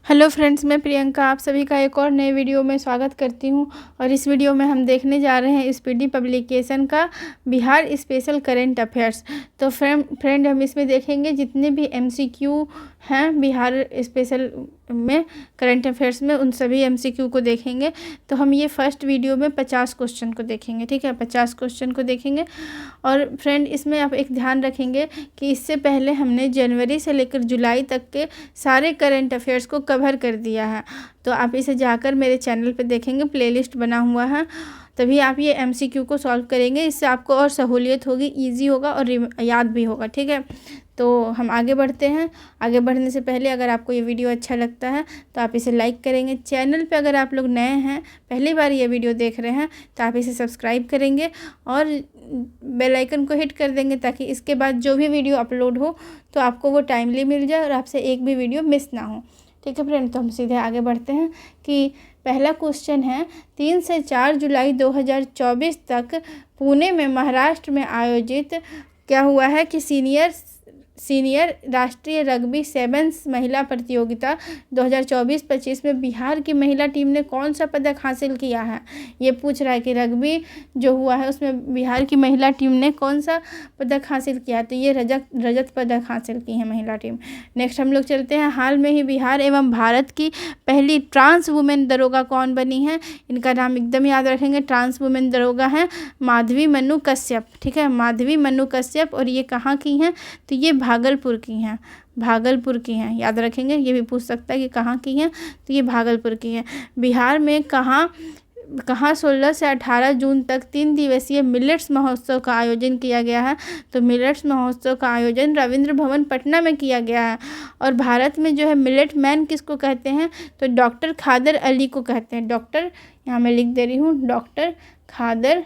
Hello friends, मैं प्रियंका आप सभी का एक और नए वीडियो में स्वागत करती हूं। और इस वीडियो में हम देखने जा रहे हैं स्पीडी पब्लिकेशन का बिहार स्पेशल करंट अफेयर्स। तो फ्रेंड हम इसमें देखेंगे जितने भी एमसीक्यू हैं बिहार स्पेशल में करंट अफेयर्स में, उन सभी एमसीक्यू को देखेंगे। तो हम ये फर्स्ट वीडियो में 50 क्वेश्चन को देखेंगे, ठीक है, 50 क्वेश्चन को देखेंगे। और फ्रेंड इसमें आप एक ध्यान रखेंगे कि इससे पहले हमने जनवरी से लेकर जुलाई तक के सारे करंट अफेयर्स को कवर कर दिया है। तो आप इसे जाकर मेरे चैनल पे देखेंगे, प्लेलिस्ट बना हुआ है, तभी आप ये एमसीक्यू को सॉल्व करेंगे। इससे आपको और सहूलियत होगी, इजी होगा और याद भी होगा, ठीक है। तो हम आगे बढ़ते हैं। आगे बढ़ने से पहले अगर आपको ये वीडियो अच्छा लगता है तो आप इसे लाइक करेंगे। चैनल पे अगर आप लोग नए हैं, पहली बार ये वीडियो देख रहे हैं, तो आप इसे सब्सक्राइब करेंगे और बेल आइकन को हिट कर देंगे, ताकि इसके बाद जो भी वीडियो अपलोड हो तो आपको वो टाइमली मिल जाए और आपसे एक भी वीडियो मिस ना हो, ठीक है फ्रेंड। तो हम सीधे आगे बढ़ते हैं कि पहला क्वेश्चन है, 3 से 4 जुलाई 2024 तक पुणे में महाराष्ट्र में आयोजित क्या हुआ है कि सीनियर राष्ट्रीय रग्बी सेवन्स महिला प्रतियोगिता 2024-25 में बिहार की महिला टीम ने कौन सा पदक हासिल किया है। ये पूछ रहा है कि रग्बी जो हुआ है उसमें बिहार की महिला टीम ने कौन सा पदक हासिल किया, तो ये रजत पदक हासिल की है महिला टीम। नेक्स्ट हम लोग चलते हैं, हाल में ही बिहार एवं भारत की पहली ट्रांस वुमेन दरोगा कौन बनी है। इनका नाम एकदम याद रखेंगे, ट्रांस वुमेन दरोगा है माधवी मनु कश्यप, ठीक है, माधवी मनु कश्यप। और ये कहाँ की हैं, तो ये भागलपुर की हैं, भागलपुर की हैं, याद रखेंगे। ये भी पूछ सकता है कि कहाँ की हैं, तो ये भागलपुर की हैं। बिहार में कहाँ 16 से 18 जून तक 3 दिवसीय मिलेट्स महोत्सव का आयोजन किया गया है। तो मिलेट्स महोत्सव का आयोजन रविंद्र भवन पटना में किया गया है। और भारत में जो है मिलेट मैन किसको कहते हैं, तो डॉक्टर खादर अली को कहते हैं। डॉक्टर, यहाँ मैं लिख दे रही हूँ, डॉक्टर खादर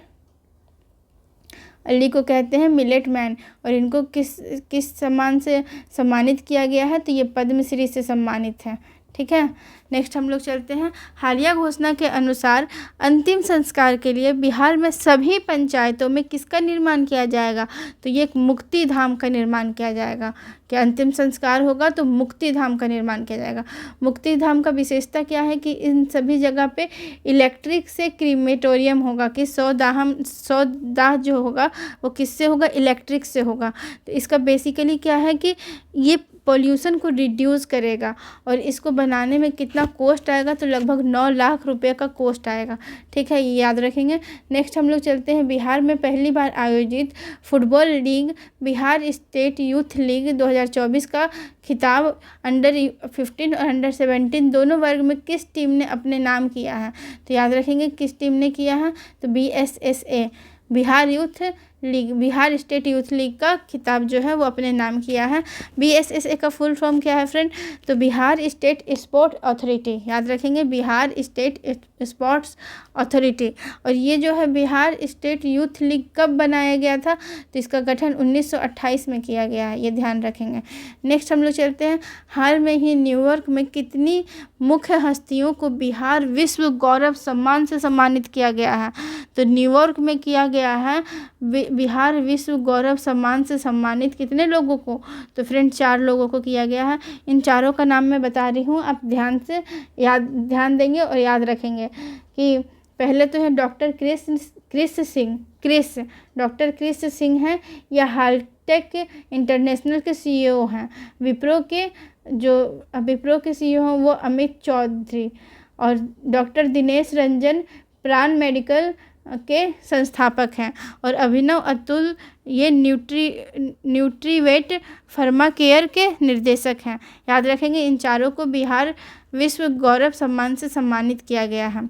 अली को कहते हैं मिलेट मैन। और इनको किस सम्मान से सम्मानित किया गया है, तो ये पद्मश्री से सम्मानित है, ठीक है। नेक्स्ट हम लोग चलते हैं, हालिया घोषणा के अनुसार अंतिम संस्कार के लिए बिहार में सभी पंचायतों में किसका निर्माण किया जाएगा, तो ये एक मुक्ति धाम का निर्माण किया जाएगा। कि अंतिम संस्कार होगा तो मुक्ति धाम का निर्माण किया जाएगा। मुक्ति धाम का विशेषता क्या है कि इन सभी जगह पे इलेक्ट्रिक से क्रीमेटोरियम होगा, कि सौ दाह जो होगा वो किससे होगा, इलेक्ट्रिक से होगा। तो इसका बेसिकली क्या है कि ये पॉल्यूशन को रिड्यूस करेगा। और इसको बनाने में कितना कॉस्ट आएगा, तो लगभग 9 लाख रुपए का कॉस्ट आएगा, ठीक है, ये याद रखेंगे। नेक्स्ट हम लोग चलते हैं, बिहार में पहली बार आयोजित football league Bihar state youth league 2024 का खिताब अंडर 15 और अंडर 17 दोनों वर्ग में किस टीम ने अपने नाम किया है, तो याद रखेंगे किस टीम ने किया है, तो BSSA Bihar state youth league का खिताब जो है वो अपने नाम किया है। BSSA का फुल फॉर्म क्या है फ्रेंड, तो बिहार स्टेट स्पोर्ट अथॉरिटी, याद रखेंगे, बिहार स्टेट स्पोर्ट्स अथॉरिटी। और ये जो है बिहार स्टेट यूथ लीग कब बनाया गया था, तो इसका गठन 1928 में किया गया है, ये ध्यान रखेंगे। नेक्स्ट हम लोग चलते हैं, हाल में ही न्यूयॉर्क में कितनी मुख्य हस्तियों को बिहार विश्व गौरव सम्मान से सम्मानित किया गया है, तो न्यूयॉर्क में किया गया है बिहार विश्व गौरव सम्मान से सम्मानित कितने लोगों को, तो फ्रेंड 4 लोगों को किया गया है। इन चारों का नाम मैं बता रही हूँ, आप ध्यान देंगे और याद रखेंगे कि पहले तो है डॉक्टर डॉक्टर क्रिस सिंह हैं, या हालटेक इंटरनेशनल के CEO हैं। विप्रो के CEO हैं वो अमित चौधरी। और डॉक्टर दिनेश रंजन प्राण मेडिकल के संस्थापक हैं। और अभिनव अतुल ये न्यूट्रीवेट फार्मा केयर के निर्देशक हैं, याद रखेंगे। इन चारों को बिहार विश्व गौरव सम्मान से सम्मानित किया गया है।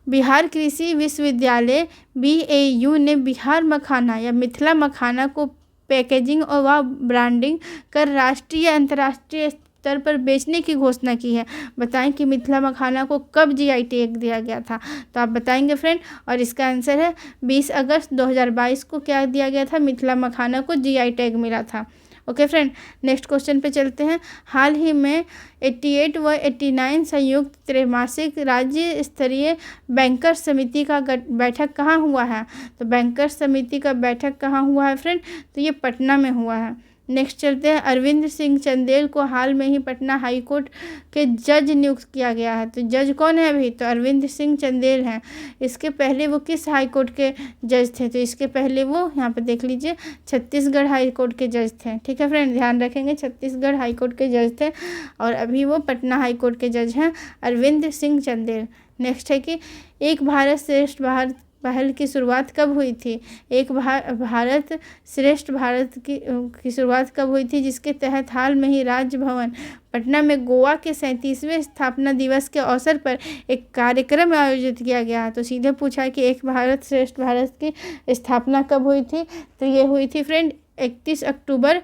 बिहार कृषि विश्वविद्यालय BAU ने बिहार मखाना या मिथिला मखाना को पैकेजिंग और ब्रांडिंग कर राष्ट्रीय अंतर्राष्ट्रीय स्तर पर बेचने की घोषणा की है। बताएं कि मिथिला मखाना को कब GI टैग दिया गया था, तो आप बताएंगे फ्रेंड। और इसका आंसर है 20 अगस्त 2022 को क्या दिया गया था, मिथिला मखाना को GI टैग मिला था। ओके फ्रेंड, नेक्स्ट क्वेश्चन पे चलते हैं, हाल ही में 88 व 89 संयुक्त त्रैमासिक राज्य स्तरीय बैंकर्स समिति का बैठक कहाँ हुआ है, तो बैंकर्स समिति का बैठक कहाँ हुआ है फ्रेंड, तो ये पटना में हुआ है। नेक्स्ट चलते हैं, अरविंद सिंह चंदेल को हाल में ही पटना हाई कोर्ट के जज नियुक्त किया गया है। तो जज कौन है अभी? तो अरविंद सिंह चंदेल हैं। इसके पहले वो किस हाई कोर्ट के जज थे? तो इसके पहले वो यहाँ पर देख लीजिए छत्तीसगढ़ हाई कोर्ट के जज थे। ठीक है फ्रेंड, ध्यान रखेंगे, छत्तीसगढ़ हाई कोर्ट के जज थे और अभी वो पटना हाई कोर्ट के जज हैं, अरविंद सिंह चंदेल। नेक्स्ट है कि एक भारत श्रेष्ठ भारत पहल की शुरुआत कब हुई थी? एक भारत श्रेष्ठ भारत की शुरुआत कब हुई थी, जिसके तहत हाल में ही राजभवन पटना में गोवा के 37वें स्थापना दिवस के अवसर पर एक कार्यक्रम आयोजित किया गया है। तो सीधे पूछा है कि एक भारत श्रेष्ठ भारत की स्थापना कब हुई थी? तो ये हुई थी फ्रेंड 31 अक्टूबर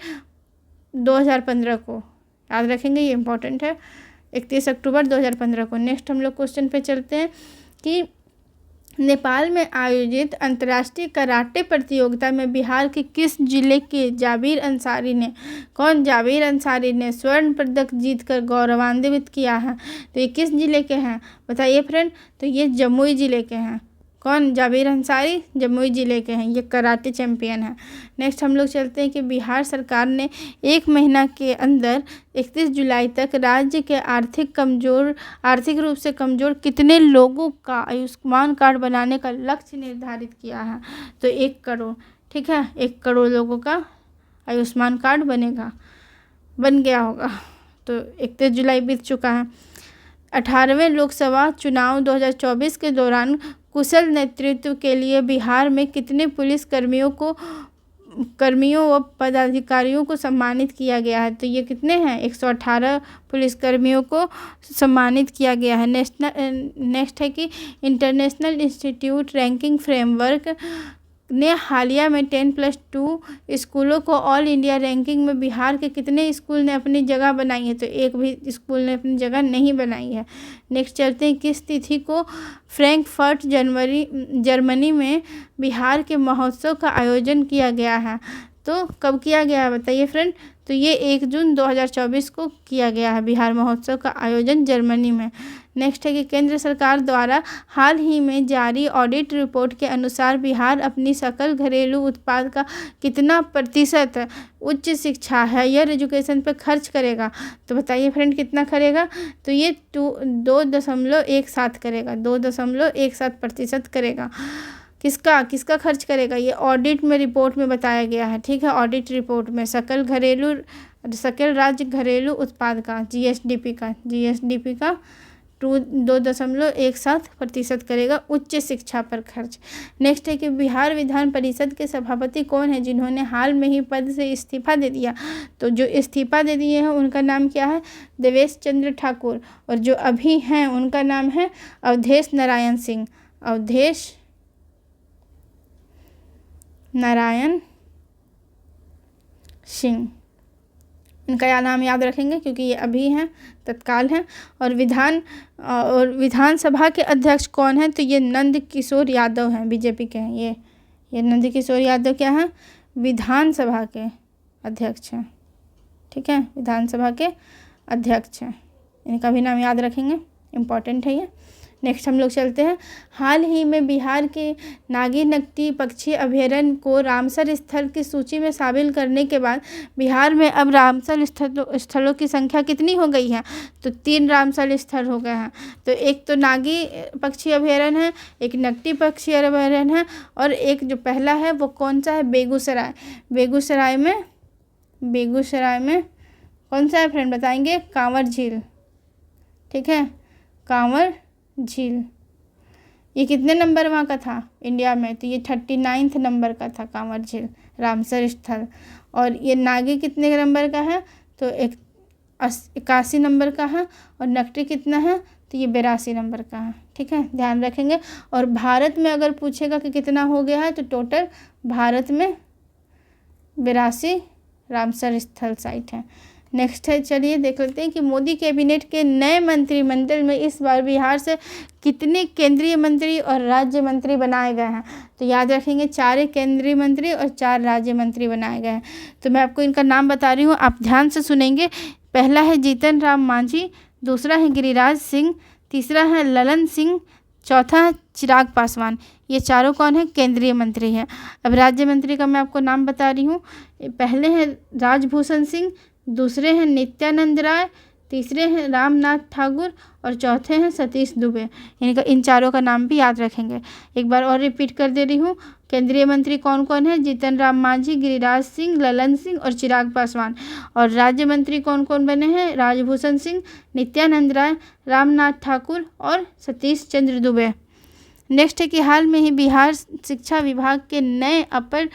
2015 को। याद रखेंगे, ये इंपॉर्टेंट है, 31 अक्टूबर 2015 को। नेक्स्ट हम लोग क्वेश्चन पे चलते हैं कि नेपाल में आयोजित अंतर्राष्ट्रीय कराटे प्रतियोगिता में बिहार के किस जिले के जाबिर अंसारी ने, कौन? जाबिर अंसारी ने स्वर्ण पदक जीतकर गौरवान्वित किया है। तो ये किस जिले के हैं बताइए फ्रेंड? तो ये जमुई जिले के हैं। कौन? जाबिर अंसारी जमुई जिले के हैं, ये कराटे चैंपियन हैं। नेक्स्ट हम लोग चलते हैं कि बिहार सरकार ने 1 महीना के अंदर 31 जुलाई तक राज्य के आर्थिक रूप से कमज़ोर कितने लोगों का आयुष्मान कार्ड बनाने का लक्ष्य निर्धारित किया है? तो 1 करोड़। ठीक है, 1 करोड़ लोगों का आयुष्मान कार्ड बन गया होगा। तो 31 जुलाई बीत चुका है। 18वें लोकसभा चुनाव 2024 के दौरान कुशल नेतृत्व के लिए बिहार में कितने पुलिस कर्मियों व पदाधिकारियों को सम्मानित किया गया है? तो ये कितने हैं? 118 पुलिसकर्मियों को सम्मानित किया गया है। नेक्स्ट है कि इंटरनेशनल इंस्टीट्यूट रैंकिंग फ्रेमवर्क ने हालिया में 10+2 स्कूलों को ऑल इंडिया रैंकिंग में बिहार के कितने स्कूल ने अपनी जगह बनाई है? तो एक भी स्कूल ने अपनी जगह नहीं बनाई है। नेक्स्ट चलते हैं, किस तिथि को फ्रैंकफर्ट जर्मनी में बिहार के महोत्सव का आयोजन किया गया है? तो कब किया गया है बताइए फ्रेंड? तो ये 1 जून 2024 को किया गया है बिहार महोत्सव का आयोजन जर्मनी में। नेक्स्ट है कि केंद्र सरकार द्वारा हाल ही में जारी ऑडिट रिपोर्ट के अनुसार बिहार अपनी सकल घरेलू उत्पाद का कितना प्रतिशत उच्च शिक्षा हायर एजुकेशन पर खर्च करेगा? तो बताइए फ्रेंड कितना करेगा? तो ये 2.17 करेगा, 2.17% करेगा। किसका खर्च करेगा? ये ऑडिट में रिपोर्ट में बताया गया है। ठीक है, ऑडिट रिपोर्ट में सकल राज्य घरेलू उत्पाद का जीएसडीपी का 2.17% करेगा उच्च शिक्षा पर खर्च। नेक्स्ट है कि बिहार विधान परिषद के सभापति कौन है जिन्होंने हाल में ही पद से इस्तीफा दे दिया? तो जो इस्तीफा दे दिए हैं उनका नाम क्या है? देवेश चंद्र ठाकुर। और जो अभी हैं उनका नाम है अवधेश नारायण सिंह। अवधेश नारायण सिंह, इनका नाम याद रखेंगे क्योंकि ये अभी हैं, तत्काल हैं। और विधानसभा के अध्यक्ष कौन हैं? तो ये नंद किशोर यादव हैं, बीजेपी के हैं। ये नंद किशोर यादव क्या हैं? विधानसभा के अध्यक्ष हैं। ठीक है, विधानसभा के अध्यक्ष हैं, इनका भी नाम याद रखेंगे, इम्पॉर्टेंट है ये। नेक्स्ट हम लोग चलते हैं, हाल ही में बिहार के नागी-नकटी पक्षी अभयारण्य को रामसर स्थल की सूची में शामिल करने के बाद बिहार में अब रामसर स्थलों की संख्या कितनी हो गई है? तो 3 रामसर स्थल हो गए हैं। तो एक तो नागी पक्षी अभयारण्य है, एक नकटी पक्षी अभयारण्य है, और एक जो पहला है वो कौन सा है? बेगूसराय। बेगूसराय में कौन सा है फ्रेंड बताएंगे? कांवर झील। ठीक है, कांवर झील। ये कितने नंबर वहाँ का था इंडिया में? तो ये 39 नंबर का था कांवर झील रामसर स्थल। और ये नागी कितने नंबर का है? तो 81 नंबर का है। और नकटी कितना है? तो ये 82 नंबर का है। ठीक है, ध्यान रखेंगे। और भारत में अगर पूछेगा कि कितना हो गया है तो टोटल भारत में 82 रामसर स्थल साइट है। नेक्स्ट है, चलिए देख लेते हैं कि मोदी कैबिनेट के नए मंत्रिमंडल में इस बार बिहार से कितने केंद्रीय मंत्री और राज्य मंत्री बनाए गए हैं? तो याद रखेंगे 4 केंद्रीय मंत्री और 4 राज्य मंत्री बनाए गए हैं। तो मैं आपको इनका नाम बता रही हूँ, आप ध्यान से सुनेंगे। पहला है जीतन राम मांझी, दूसरा है गिरिराज सिंह, तीसरा है ललन सिंह, चौथा है चिराग पासवान। ये चारों कौन है? केंद्रीय मंत्री हैं। अब राज्य मंत्री का मैं आपको नाम बता रही हूँ। पहले हैं राजभूषण सिंह, दूसरे हैं नित्यानंद राय, तीसरे हैं रामनाथ ठाकुर और चौथे हैं सतीश दुबे। इन चारों का नाम भी याद रखेंगे। एक बार और रिपीट कर दे रही हूँ। केंद्रीय मंत्री कौन कौन है? जीतन राम मांझी, गिरिराज सिंह, ललन सिंह और चिराग पासवान। और राज्य मंत्री कौन कौन बने हैं? राजभूषण सिंह, नित्यानंद राय, रामनाथ ठाकुर और सतीश चंद्र दुबे। नेक्स्ट है कि हाल में ही बिहार शिक्षा विभाग के नए अपर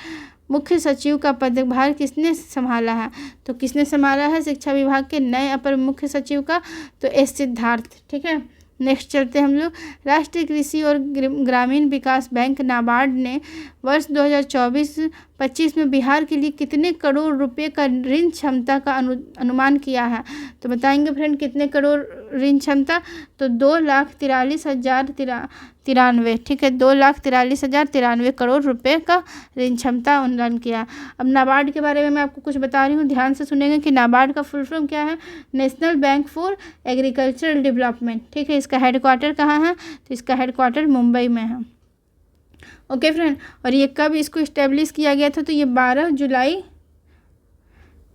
मुख्य सचिव का पदभार किसने संभाला है? तो किसने संभाला है शिक्षा विभाग के नए अपर मुख्य सचिव का? तो एस सिद्धार्थ। ठीक है, नेक्स्ट चलते हैं हम लोग। राष्ट्रीय कृषि और ग्रामीण विकास बैंक नाबार्ड ने वर्ष 2024-25 में बिहार के लिए कितने करोड़ रुपए का ऋण क्षमता का अनुमान किया है? तो बताएंगे फ्रेंड कितने करोड़ ऋण क्षमता? तो 2,43,093। ठीक है, 2,43,093 करोड़ रुपए का ऋण क्षमता अनुमान किया। अब नाबार्ड के बारे में मैं आपको कुछ बता रही हूँ, ध्यान से सुनेंगे कि नाबार्ड का फुल फॉर्म क्या है? National bank for agricultural development. ठीक है, इसका हेडक्वार्टर कहाँ है? तो इसका हेडक्वार्टर मुंबई में है। ओके फ्रेंड, और ये कब इसको इस्टेब्लिश किया गया था? तो ये 12 जुलाई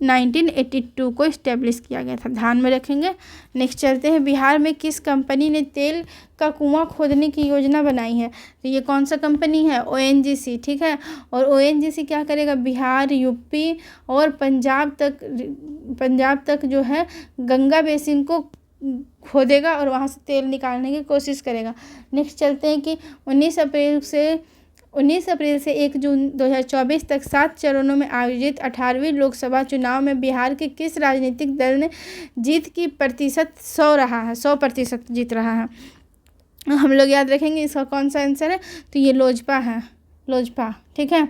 1982 को इस्टेब्लिश किया गया था, ध्यान में रखेंगे। नेक्स्ट चलते हैं। बिहार में किस कंपनी ने तेल का कुआं खोदने की योजना बनाई है? तो ये कौन सा कंपनी है? ONGC। ठीक है, और ONGC क्या करेगा? बिहार, यूपी और पंजाब तक जो है गंगा बेसिन को खोदेगा और वहाँ से तेल निकालने की कोशिश करेगा। नेक्स्ट चलते हैं कि 19 अप्रैल से 1 जून 2024 तक 7 चरणों में आयोजित 18वीं लोकसभा चुनाव में बिहार के किस राजनीतिक दल ने जीत की प्रतिशत 100% जीत रहा है? हम लोग याद रखेंगे इसका कौन सा आंसर है? तो ये लोजपा है, लोजपा। ठीक है,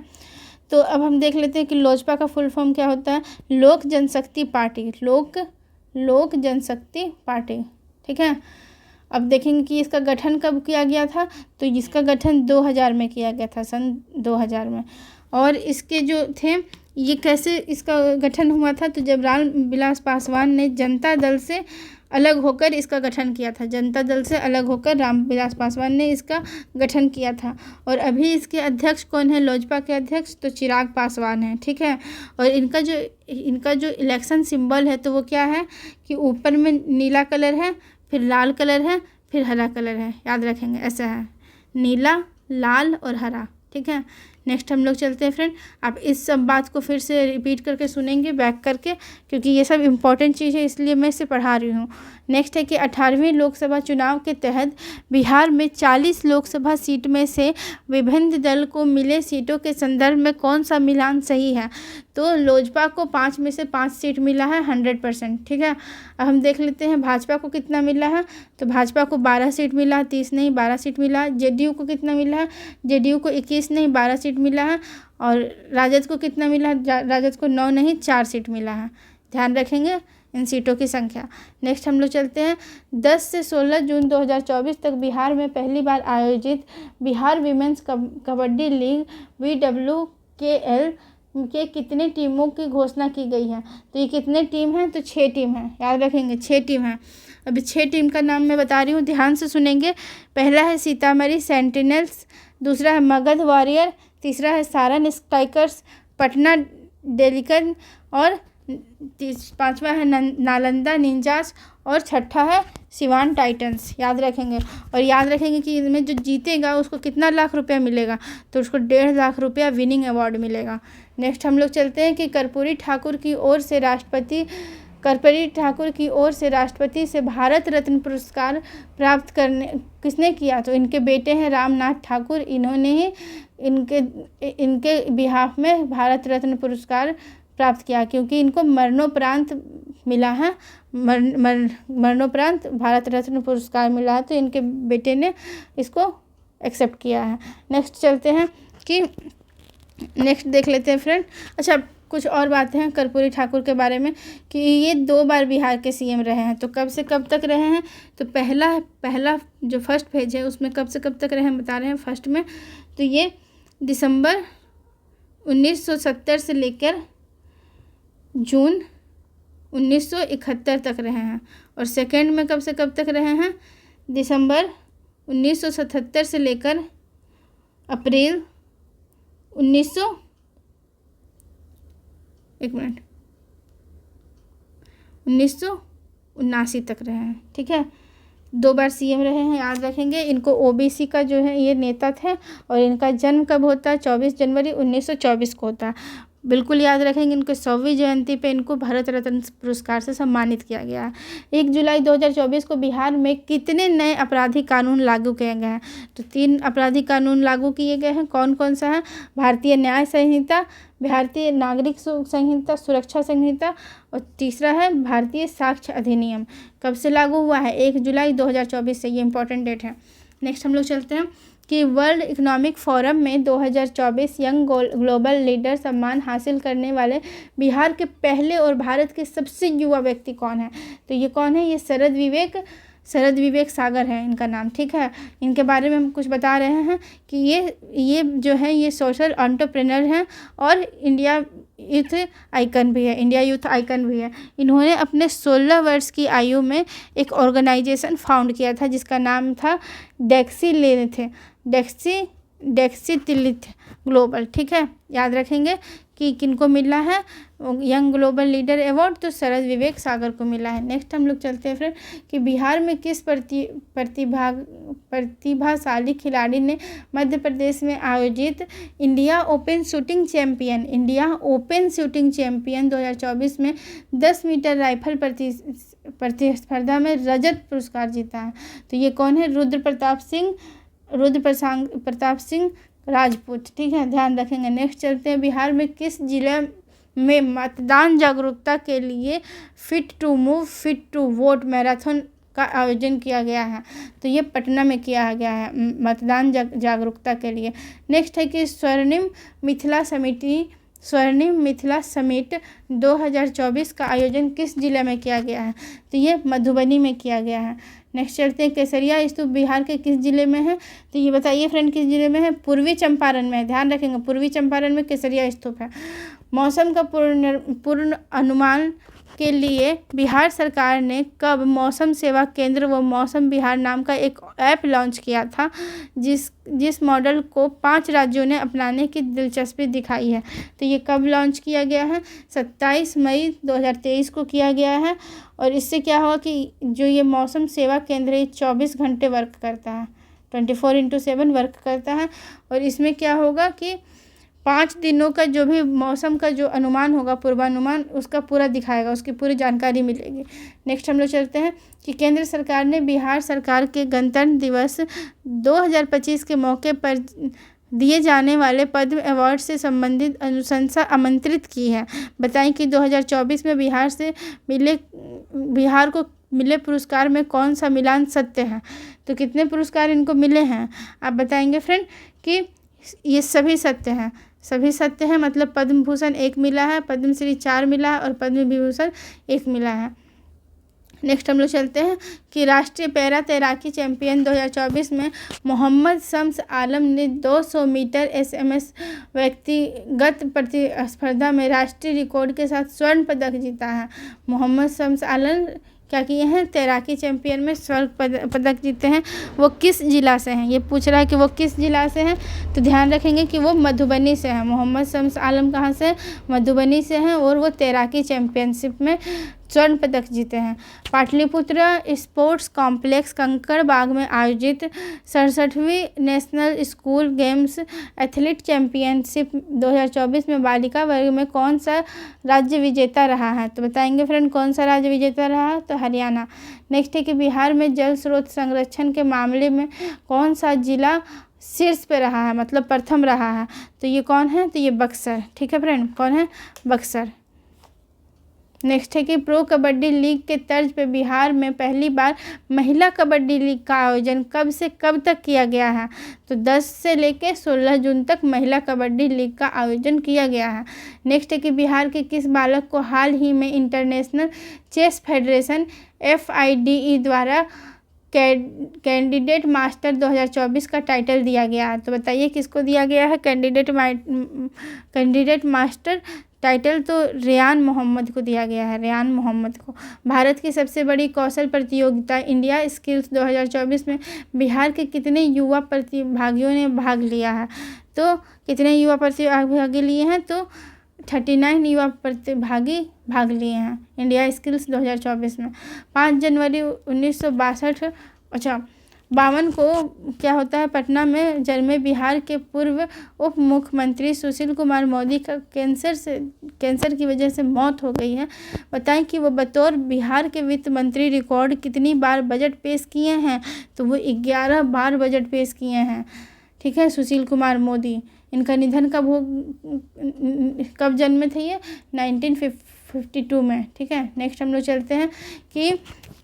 तो अब हम देख लेते हैं कि लोजपा का फुल फॉर्म क्या होता है? लोक जनशक्ति पार्टी। लोक जनशक्ति पार्टी। ठीक है, अब देखेंगे कि इसका गठन कब किया गया था? तो इसका गठन 2000 में किया गया था, सन 2000 में। और इसके जो थे, ये कैसे इसका गठन हुआ था? तो जब रामविलास पासवान ने जनता दल से अलग होकर इसका गठन किया था। जनता दल से अलग होकर रामविलास पासवान ने इसका गठन किया था। और अभी इसके अध्यक्ष कौन है? लोजपा के अध्यक्ष तो चिराग पासवान हैं। ठीक है, और इनका जो इलेक्शन सिंबल है तो वो क्या है? कि ऊपर में नीला कलर है, फिर लाल कलर है, फिर हरा कलर है। याद रखेंगे, ऐसा है, नीला, लाल और हरा। ठीक है, नेक्स्ट हम लोग चलते हैं फ्रेंड। आप इस सब बात को फिर से रिपीट करके सुनेंगे, बैक करके, क्योंकि ये सब इम्पॉर्टेंट चीज़ है, इसलिए मैं इसे पढ़ा रही हूँ। नेक्स्ट है कि 18वीं लोकसभा चुनाव के तहत बिहार में 40 लोकसभा सीट में से विभिन्न दल को मिले सीटों के संदर्भ में कौन सा मिलान सही है? तो लोजपा को 5 में से 5 सीट मिला है, 100%। ठीक है, अब हम देख लेते हैं भाजपा को कितना मिला है। तो भाजपा को 12 सीट मिला है, 30 नहीं 12 सीट मिला है। जेडीयू को कितना मिला है? जेडीयू को 21 नहीं 12 सीट मिला है। और राजद को कितना मिला है? राजद को 9 नहीं 4 सीट मिला है। ध्यान रखेंगे इन सीटों की संख्या। नेक्स्ट हम लोग चलते हैं। 10 से 16 जून 2024 तक बिहार में पहली बार आयोजित Bihar women's kabaddi league BWKL के कितने टीमों की घोषणा की गई है? तो ये कितने टीम हैं? तो 6 टीम हैं, याद रखेंगे 6 टीम हैं। अभी 6 टीम का नाम मैं बता रही हूँ, ध्यान से सुनेंगे। पहला है सीतामढ़ी सेंटिनल्स, दूसरा है मगध वॉरियर, तीसरा है सारण स्ट्राइकर्स, पटना डेलिकन और पांचवा है नालंदा निंजास और छठा है सिवान टाइटंस। याद रखेंगे, और याद रखेंगे कि इनमें जो जीतेगा उसको कितना लाख रुपया मिलेगा? तो उसको 1.5 लाख रुपया विनिंग अवार्ड मिलेगा। नेक्स्ट हम लोग चलते हैं कि कर्पूरी ठाकुर की ओर से राष्ट्रपति से भारत रत्न पुरस्कार प्राप्त करने किसने किया? तो इनके बेटे हैं रामनाथ ठाकुर, इन्होंने ही इनके बिहाफ में भारत रत्न पुरस्कार प्राप्त किया, क्योंकि इनको मरणोपरांत मिला है, मरणोपरांत भारत रत्न पुरस्कार मिला है, तो इनके बेटे ने इसको एक्सेप्ट किया है। नेक्स्ट चलते हैं कि नेक्स्ट देख लेते हैं फ्रेंड। अच्छा, कुछ और बातें हैं कर्पूरी ठाकुर के बारे में कि ये 2 बार बिहार के CM रहे हैं। तो कब से कब तक रहे हैं? तो पहला जो फर्स्ट पेज है उसमें कब से कब तक रहे हैं बता रहे हैं। फर्स्ट में तो ये दिसंबर 1970 से लेकर जून 1971 तक रहे हैं। और सेकंड में कब से कब तक रहे हैं? दिसंबर 1977 से लेकर अप्रैल 1979 तक रहे हैं। ठीक है, 2 बार सीएम रहे हैं, याद रखेंगे। इनको ओबीसी का जो है ये नेता थे और इनका जन्म कब होता है? 24 जनवरी 1924 को होता है। बिल्कुल याद रखेंगे। इनको 100वीं जयंती पे इनको भारत रत्न पुरस्कार से सम्मानित किया गया है। 1 जुलाई 2024 को बिहार में कितने नए आपराधिक कानून लागू किए गए हैं? तो 3 आपराधिक कानून लागू किए गए हैं। कौन कौन सा है? भारतीय न्याय संहिता, भारतीय नागरिक संहिता, सुरक्षा संहिता और तीसरा है भारतीय साक्ष्य अधिनियम। कब से लागू हुआ है? 1 जुलाई 2024 से। ये इंपॉर्टेंट डेट है। नेक्स्ट हम लोग चलते हैं कि वर्ल्ड इकोनॉमिक फोरम में 2024 यंग ग्लोबल लीडर सम्मान हासिल करने वाले बिहार के पहले और भारत के सबसे युवा व्यक्ति कौन है? तो ये कौन है? ये शरद विवेक सागर है इनका नाम। ठीक है, इनके बारे में हम कुछ बता रहे हैं कि ये जो है ये सोशल एंटरप्रेन्योर हैं और इंडिया यूथ आइकन भी है। इन्होंने अपने 16 वर्ष की आयु में एक ऑर्गेनाइजेशन फाउंड किया था जिसका नाम था डेक्सीटिलिथ ग्लोबल। ठीक है, याद रखेंगे कि किनको मिला है यंग ग्लोबल लीडर अवार्ड? तो शरद विवेक सागर को मिला है। नेक्स्ट हम लोग चलते हैं फ्रेंड कि बिहार में किस प्रतिभाशाली खिलाड़ी ने मध्य प्रदेश में आयोजित इंडिया ओपन शूटिंग चैंपियन 2024 में 10 मीटर राइफल प्रतिस्पर्धा में रजत पुरस्कार जीता है? तो ये कौन है? रुद्र प्रताप सिंह राजपूत। ठीक है, ध्यान रखेंगे। नेक्स्ट चलते हैं बिहार में किस जिले में मतदान जागरूकता के लिए fit to move fit to vote marathon का आयोजन किया गया है? तो ये पटना में किया गया है मतदान जागरूकता के लिए। नेक्स्ट है कि स्वर्णिम मिथिला समिट 2024 का आयोजन किस जिले में किया गया है? तो ये मधुबनी में किया गया है। नेक्स्ट चलते हैं केसरिया स्तूप बिहार के किस जिले में है? तो ये बताइए फ्रेंड किस जिले में है? पूर्वी चंपारण में है। ध्यान रखेंगे, पूर्वी चंपारण में केसरिया स्तूप है। मौसम का पूर्ण अनुमान के लिए बिहार सरकार ने कब मौसम सेवा केंद्र व मौसम बिहार नाम का एक ऐप लॉन्च किया था जिस मॉडल को 5 राज्यों ने अपनाने की दिलचस्पी दिखाई है? तो ये कब लॉन्च किया गया है? 27 मई 2023 को किया गया है। और इससे क्या होगा कि जो ये मौसम सेवा केंद्र है 24 घंटे वर्क करता है, 24/7 वर्क करता है। और इसमें क्या होगा कि 5 दिनों का जो भी मौसम का जो अनुमान होगा, पूर्वानुमान, उसका पूरा दिखाएगा, उसकी पूरी जानकारी मिलेगी। नेक्स्ट हम लोग चलते हैं कि केंद्र सरकार ने बिहार सरकार के गणतंत्र दिवस 2025 के मौके पर दिए जाने वाले पद्म अवार्ड से संबंधित अनुशंसा आमंत्रित की है। बताएं कि 2024 में बिहार को मिले पुरस्कार में कौन सा मिलान सत्य है? तो कितने पुरस्कार इनको मिले हैं आप बताएंगे फ्रेंड? कि ये सभी सत्य हैं, मतलब पद्म भूषण 1 मिला है, पद्मश्री 4 मिला है और पद्म विभूषण 1 मिला है। नेक्स्ट हम लोग चलते हैं कि राष्ट्रीय पैरा तैराकी चैंपियन 2024 में मोहम्मद शम्स आलम ने 200 मीटर एसएमएस व्यक्तिगत प्रतिस्पर्धा में राष्ट्रीय रिकॉर्ड के साथ स्वर्ण पदक जीता है। मोहम्मद शम्स आलम क्या किए हैं? तैराकी चैंपियन में स्वर्ण पदक जीते हैं। वो किस जिला से हैं? ये पूछ रहा है कि वो किस जिला से हैं। तो ध्यान रखेंगे कि वो मधुबनी से हैं। मोहम्मद शम्स आलम कहाँ से? मधुबनी से हैं और वो तैराकी चैंपियनशिप में स्वर्ण पदक जीते हैं। पाटलिपुत्र स्पोर्ट्स कॉम्प्लेक्स कंकड़बाग में आयोजित 67वीं national school games athlete championship 2024 में बालिका वर्ग में कौन सा राज्य विजेता रहा है? तो बताएंगे फ्रेंड कौन सा राज्य विजेता रहा है? तो हरियाणा। नेक्स्ट है कि बिहार में जल स्रोत संरक्षण के मामले में कौन सा जिला शीर्ष पे रहा है, मतलब प्रथम रहा है? तो ये कौन है? तो ये बक्सर। ठीक है फ्रेंड, कौन है? बक्सर। नेक्स्ट है कि प्रो कबड्डी लीग के तर्ज पे बिहार में पहली बार महिला कबड्डी लीग का आयोजन कब से कब तक किया गया है? तो 10 से लेकर 16 जून तक महिला कबड्डी लीग का आयोजन किया गया है। नेक्स्ट है कि बिहार के किस बालक को हाल ही में इंटरनेशनल चेस फेडरेशन FIDE द्वारा कैंडिडेट मास्टर 2024 का टाइटल दिया गया है? तो बताइए किसको दिया गया है कैंडिडेट मास्टर टाइटल तो रेयान मोहम्मद को दिया गया है, रेयान मोहम्मद को। भारत की सबसे बड़ी कौशल प्रतियोगिता इंडिया स्किल्स 2024 में बिहार के कितने युवा प्रतिभागियों ने भाग लिया है? तो कितने युवा प्रतिभागी लिए हैं? तो 39 युवा प्रतिभागी भाग लिए हैं इंडिया स्किल्स 2024 में। 5 जनवरी 1962 52 को क्या होता है, पटना में जन्मे बिहार के पूर्व उप मुख्यमंत्री सुशील कुमार मोदी का कैंसर की वजह से मौत हो गई है। बताएं कि वो बतौर बिहार के वित्त मंत्री रिकॉर्ड कितनी बार बजट पेश किए हैं? तो वो 11 बार बजट पेश किए हैं। ठीक है, सुशील कुमार मोदी। इनका निधन कब जन्मे थे? ये 1952 में। ठीक है, नेक्स्ट हम लोग चलते हैं कि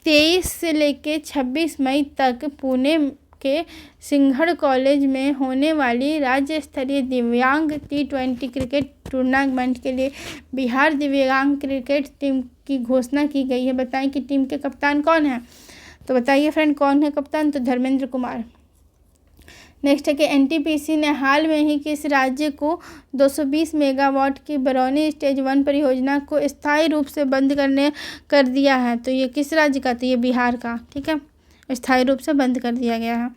23 से लेके 26 मई तक पुणे के सिंघड़ कॉलेज में होने वाली राज्य स्तरीय दिव्यांग T20 क्रिकेट टूर्नामेंट के लिए बिहार दिव्यांग क्रिकेट टीम की घोषणा की गई है। बताएं कि टीम के कप्तान कौन है? तो बताइए फ्रेंड, कौन है कप्तान? तो धर्मेंद्र कुमार। नेक्स्ट है कि एनटीपीसी ने हाल में ही किस राज्य को 220 मेगावाट की बरौनी स्टेज 1 परियोजना को स्थायी रूप से बंद कर दिया है? तो ये किस राज्य का? तो ये बिहार का। ठीक है, स्थायी रूप से बंद कर दिया गया है।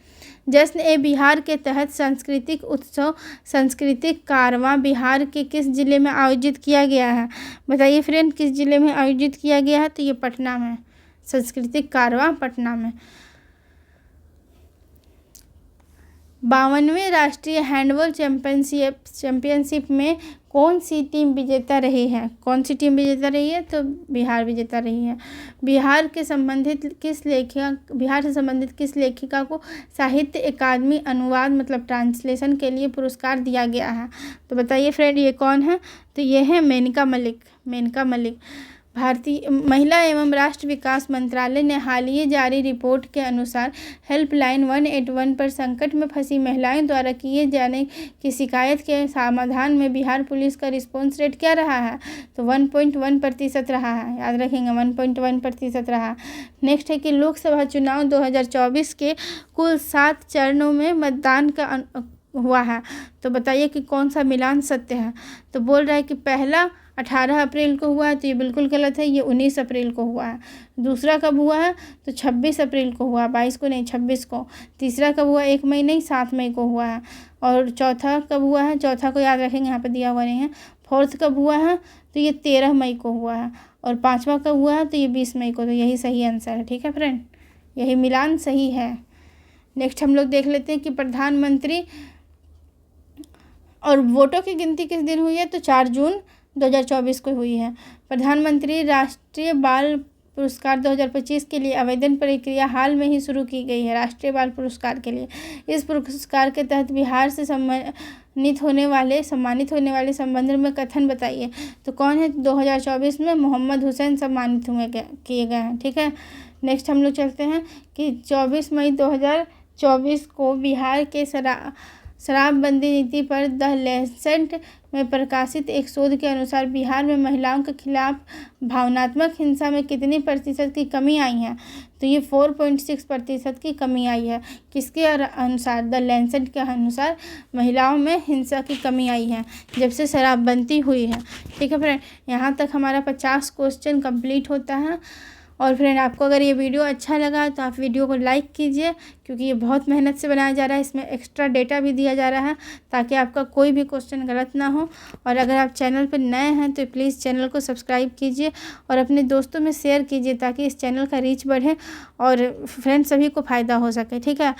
जश्न ए बिहार के तहत सांस्कृतिक उत्सव सांस्कृतिक कारवां बिहार के किस जिले में आयोजित किया गया है? बताइए फ्रेंड, किस जिले में आयोजित किया गया है? तो ये पटना में, सांस्कृतिक कारवां पटना में। 52वें राष्ट्रीय हैंडबॉल चैंपियनशिप में कौन सी टीम विजेता रही है? कौन सी टीम विजेता रही है? तो बिहार विजेता रही है। बिहार से संबंधित किस लेखिका को साहित्य अकादमी अनुवाद मतलब ट्रांसलेशन के लिए पुरस्कार दिया गया है? तो बताइए फ्रेंड, ये कौन है? तो ये है मेनका मलिक। भारतीय महिला एवं राष्ट्र विकास मंत्रालय ने हाल ही जारी रिपोर्ट के अनुसार हेल्पलाइन 181 पर संकट में फंसी महिलाओं द्वारा किए जाने की शिकायत के समाधान में बिहार पुलिस का रिस्पॉन्स रेट क्या रहा है? तो 1.1% रहा है। याद रखेंगे, 1.1% रहा। नेक्स्ट है कि लोकसभा चुनाव 2024 के कुल 7 चरणों में मतदान का हुआ है। तो बताइए कि कौन सा मिलान सत्य है? तो बोल रहा है कि पहला 18 अप्रैल को हुआ है, तो ये बिल्कुल गलत है, ये 19 अप्रैल को हुआ है। दूसरा कब हुआ है? तो 26 अप्रैल को हुआ, 22 को नहीं 26 को। तीसरा कब हुआ? 1 मई नहीं 7 मई को हुआ है। और चौथा कब हुआ है? चौथा को याद रखेंगे, यहाँ पे दिया हुआ नहीं है। फोर्थ कब हुआ है? तो ये 13 मई को हुआ है। और 5वां कब हुआ है? तो ये 20 मई को। तो यही सही आंसर है। ठीक है फ्रेंड, यही मिलान सही है। नेक्स्ट हम लोग देख लेते हैं कि प्रधानमंत्री और वोटों की गिनती किस दिन हुई है? तो 4 जून 2024 को हुई है। प्रधानमंत्री राष्ट्रीय बाल पुरस्कार 2025 के लिए आवेदन प्रक्रिया हाल में ही शुरू की गई है। राष्ट्रीय बाल पुरस्कार के लिए इस पुरस्कार के तहत बिहार से सम्मानित होने वाले संबंध में कथन बताइए। तो कौन है? 2024 में मोहम्मद हुसैन सम्मानित किए गए हैं। ठीक है, नेक्स्ट हम लोग चलते हैं कि 24 मई 2024 को बिहार के शराबबंदी नीति पर द लैंसेट में प्रकाशित एक शोध के अनुसार बिहार में महिलाओं के खिलाफ भावनात्मक हिंसा में कितनी प्रतिशत की कमी आई है? तो ये 4.6% की कमी आई है। किसके अनुसार? द लैंसेट के अनुसार महिलाओं में हिंसा की कमी आई है जब से शराबबंदी हुई है। ठीक है फ्रेंड, यहाँ तक हमारा 50 क्वेश्चन कंप्लीट होता है। और फ्रेंड, आपको अगर ये वीडियो अच्छा लगा तो आप वीडियो को लाइक कीजिए, क्योंकि ये बहुत मेहनत से बनाया जा रहा है। इसमें एक्स्ट्रा डेटा भी दिया जा रहा है ताकि आपका कोई भी क्वेश्चन गलत ना हो। और अगर आप चैनल पर नए हैं तो प्लीज़ चैनल को सब्सक्राइब कीजिए और अपने दोस्तों में शेयर कीजिए ताकि इस चैनल का रीच बढ़े और फ्रेंड सभी को फ़ायदा हो सके। ठीक है,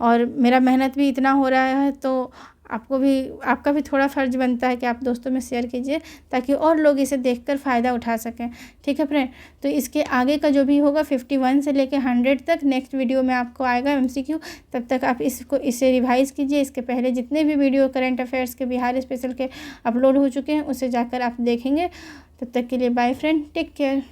और मेरा मेहनत भी इतना हो रहा है तो आपका भी थोड़ा फ़र्ज बनता है कि आप दोस्तों में शेयर कीजिए ताकि और लोग इसे देखकर फ़ायदा उठा सकें। ठीक है फ्रेंड, तो इसके आगे का जो भी होगा 51 से लेकर 100 तक नेक्स्ट वीडियो में आपको आएगा MCQ। तब तक आप इसे रिवाइज़ कीजिए। इसके पहले जितने भी वीडियो करंट अफेयर्स के बिहार स्पेशल के अपलोड हो चुके हैं उसे जाकर आप देखेंगे। तब तक के लिए बाय फ्रेंड, टेक केयर।